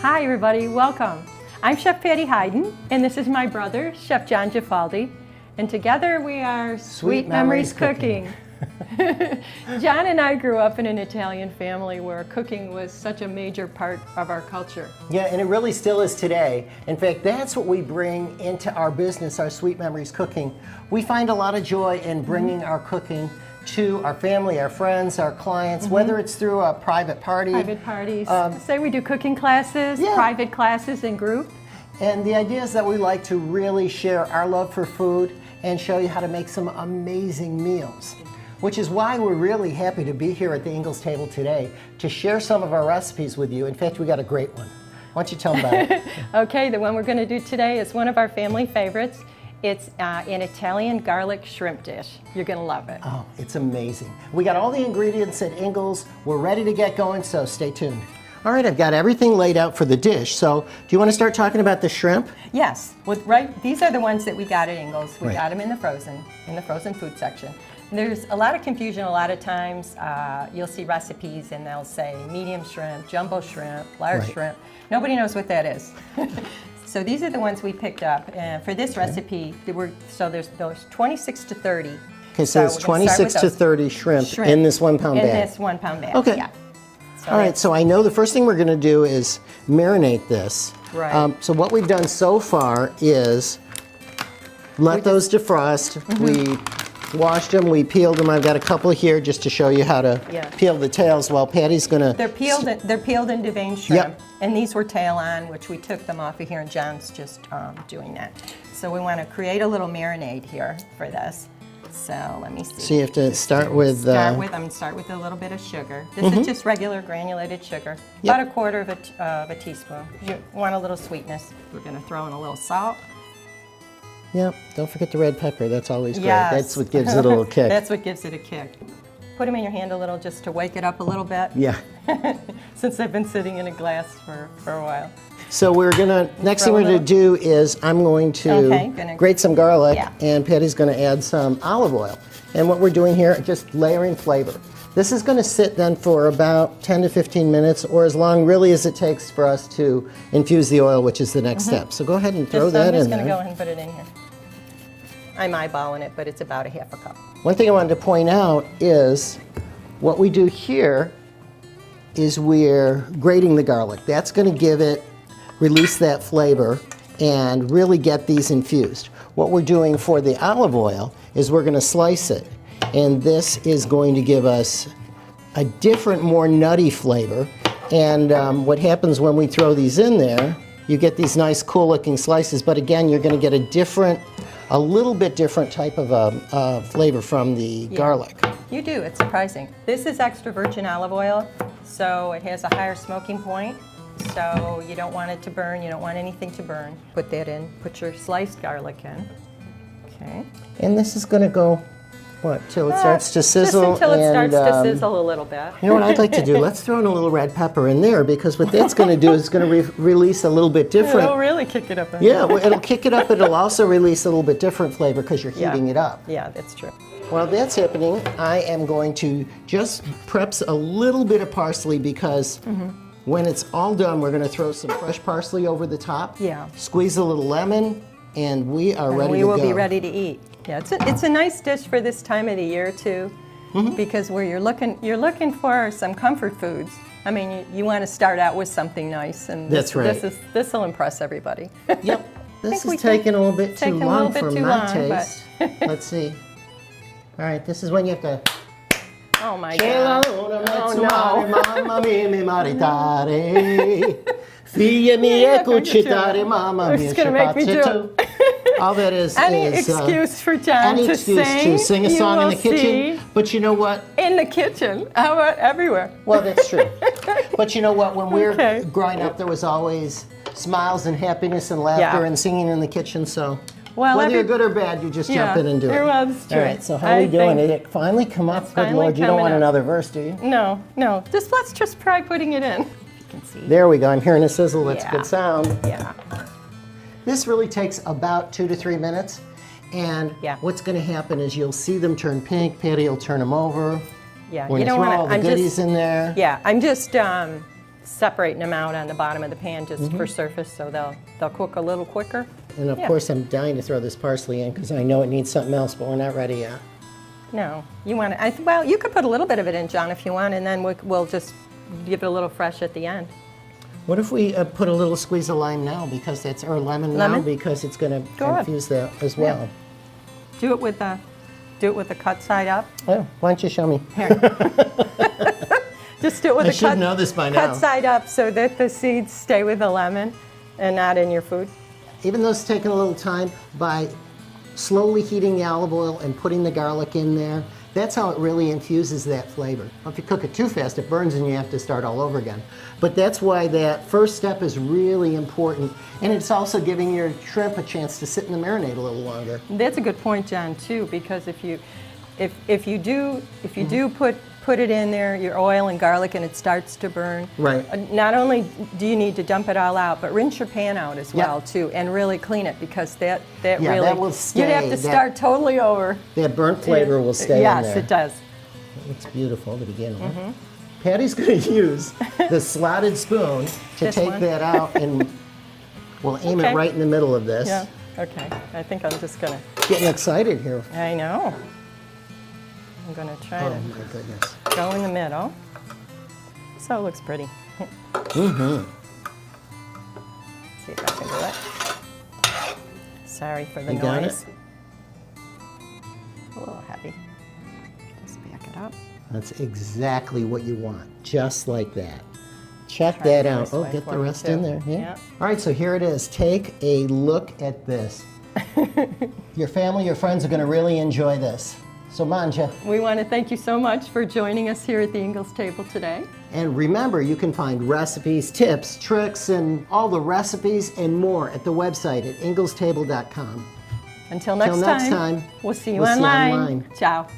Hi everybody, welcome. I'm Chef Patty Hayden, and this is my brother, Chef John Gifaldi, and together we are Sweet Memories Cooking. John and I grew up in an Italian family where cooking was such a major part of our culture. Yeah, and it really still is today. In fact, that's what we bring into our business, our Sweet Memories Cooking. We find a lot of joy in bringing our cooking to our family, our friends, our clients, whether it's through a private party. Private parties. Say we do cooking classes, private classes in group. And the idea is that we like to really share our love for food and show you how to make some amazing meals, which is why we're really happy to be here at the Ingles table today to share some of our recipes with you. In fact, we got a great one. Why don't you tell them about it? Okay, the one we're going to do today is one of our family favorites. It's an Italian garlic shrimp dish. You're going to love it. Oh, it's amazing. We got all the ingredients at Ingles. We're ready to get going, so stay tuned. All right, I've got everything laid out for the dish. So, do you want to start talking about the shrimp? Yes. These are the ones that we got at Ingles. We got them in the frozen food section. There's a lot of confusion a lot of times. You'll see recipes and they'll say medium shrimp, jumbo shrimp, large shrimp. Nobody knows what that is. So these are the ones we picked up. And for this recipe, there's those 26 to 30. Okay, so it's 26 to 30 shrimp in this 1 pound bag. In this 1 pound bag, okay. Yeah. So all right, so I know the first thing we're going to do is marinate this. Right. So what we've done so far is let those defrost. We washed them, we peeled them. I've got a couple here just to show you how to peel the tails while Patty's gonna... They're peeled into veined shrimp, and these were tail on, which we took them off of here, and John's just doing that. So we want to create a little marinade here for this. So let me see. So you have to start with... I'm going to start with a little bit of sugar. This is just regular granulated sugar, about a quarter of a teaspoon. You want a little sweetness. We're going to throw in a little salt. Yep, don't forget the red pepper. That's always great. That's what gives it a little kick. That's what gives it a kick. Put them in your hand a little just to wake it up a little bit. Yeah. Since they've been sitting in a glass for a while. So next thing we're going to do is I'm going to grate some garlic and Patty's going to add some olive oil. And what we're doing here, just layering flavor. This is going to sit then for about 10 to 15 minutes or as long really as it takes for us to infuse the oil, which is the next step. So go ahead and throw that in there. I'm just going to go ahead and put it in here. I'm eyeballing it, but it's about a half a cup. One thing I wanted to point out is what we do here is we're grating the garlic. That's going to release that flavor and really get these infused. What we're doing for the olive oil is we're going to slice it. And this is going to give us a different, more nutty flavor. And what happens when we throw these in there, you get these nice, cool-looking slices. But again, you're going to get a little bit different type of flavor from the garlic. You do. It's surprising. This is extra virgin olive oil, so it has a higher smoking point. So you don't want it to burn. You don't want anything to burn. Put that in. Put your sliced garlic in. Okay. And this is going to go... What, till it starts to sizzle? Just until it starts to sizzle a little bit. You know what I'd like to do? Let's throw in a little red pepper in there because what that's going to do is going to release a little bit different. It'll really kick it up. Yeah, well, it'll kick it up, but it'll also release a little bit different flavor because you're heating it up. Yeah, that's true. While that's happening, I am going to just prep a little bit of parsley because when it's all done, we're going to throw some fresh parsley over the top. Yeah. Squeeze a little lemon, and we are ready to go. We will be ready to eat. Yeah, it's a nice dish for this time of the year too, because where you're looking for some comfort foods. I mean, you want to start out with something nice, and this will impress everybody. Yep, this is taking a little bit too long for my taste. Let's see. All right, this is when you have to. Oh my God! Oh no! Mamma mia, mi maritare. Figlia mia cucitare, mamma mia. It's gonna make me do it. All that is any excuse for John to sing a song in the kitchen. But you know what? In the kitchen. How about everywhere? Well, that's true. But you know what? When we were growing up, there was always smiles and happiness and laughter and singing in the kitchen. So whether you're good or bad, you just jump in and do it. Well, that's true. All right. So how are we doing? Did it finally come up? Good Lord, you don't want another verse, do you? No. Let's just try putting it in. You can see. There we go. I'm hearing a sizzle. That's a good sound. Yeah. This really takes about 2 to 3 minutes, and what's going to happen is you'll see them turn pink. Patty will turn them over. Yeah, you don't want all the goodies in there. Yeah, I'm just separating them out on the bottom of the pan just for surface, so they'll cook a little quicker. And of course, I'm dying to throw this parsley in because I know it needs something else, but we're not ready yet. No, you want to. Well, you could put a little bit of it in, John, if you want, and then we'll just give it a little fresh at the end. What if we put a little squeeze of lime now, because that's, or lemon now, because it's going to infuse that as well. Do it with the cut side up. Oh, why don't you show me? Here. Just do it with I the should know this by now. cut side up so that the seeds stay with the lemon and not in your food. Even though it's taking a little time, by slowly heating the olive oil and putting the garlic in there, that's how it really infuses that flavor. If you cook it too fast, it burns and you have to start all over again. But that's why that first step is really important. And it's also giving your shrimp a chance to sit in the marinade a little longer. That's a good point, John, too, because if you do put it in there, your oil and garlic, and it starts to burn, Right. Not only do you need to dump it all out, but rinse your pan out as well too, and really clean it, because that really that will stay. You'd have to start totally over. That burnt flavor will stay in there. Yes, it does. It looks beautiful to begin with. Patty's going to use the slotted spoon to This take one? that out, and we'll aim it right in the middle of this. Yeah. Okay. I think I'm just gonna. Getting excited here. I know. I'm gonna try Oh to my goodness. go in the middle. So it looks pretty. Mm-hmm. See if I can do it. Sorry for the You got noise. it? A little heavy. Just back it up. That's exactly what you want, just like that. Check Try that it out. this Oh, way get for the me, rest too. in there. Yeah. All right, so here it is. Take a look at this. Your family, your friends are going to really enjoy this. So manja. We want to thank you so much for joining us here at the Ingles table today. And remember, you can find recipes, tips, tricks, and all the recipes and more at the website at inglestable.com. Until next Till next time, time, we'll see you we'll see you online. online. Ciao.